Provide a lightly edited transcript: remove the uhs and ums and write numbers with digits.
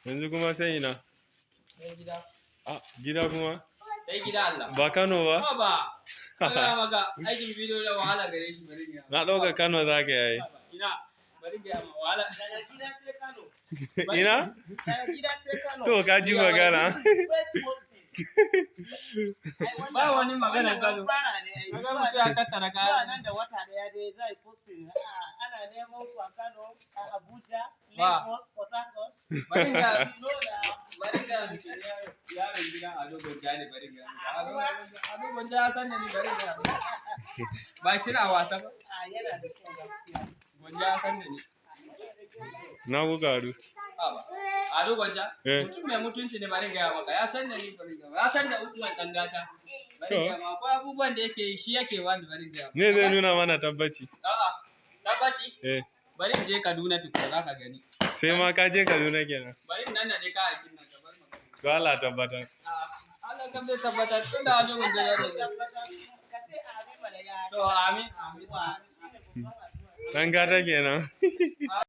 Yanzu kuma sai ina. Sai gida. A gida kuma? Sai gida Allah. Ba Kano ba? Ba. Kaga maka aikin bidiyo da wahala gare shi bari ya. Na ɗauka Kano za ka yi. Ina bari ya ma wahala. Daga gida sai Kano. Ina? Daga gida sai Kano. To ka ji magana. Ba wani magana Kano. Kaga mutum ya tattara kaya. Nan da wata daya dai zai posting. Ana neman ku a Kano, a Abuja, Lagos, Port Harcourt. Bari ga yaron gidan Ado Gwanja ne bari ga. Ado Gwanja ya san da ni bari ga. Ba kira wasa ba. Yana da kyau gaskiya. Gwanja ya san da ni. Na kuka Ado. Ado Gwanja? Mutum mai mutunci ne bari ga maka. Ya san da ni bari ga. Ya san da Usman Dangata. Bari ga ma akwai abubuwan da yake yi shi yake wani bari ga. Ne zai nuna mana tabbaci. A'a. Tabbaci? Bari in je Kaduna tukun za ka gani. Sai ma ka je Kaduna kenan. Bari nan da dai ka aikin nan gaban magana. To Allah tabbatar. Allah kan zai tabbatar tun da Ado Gwanja ya rage. To amin. Dan gata kenan.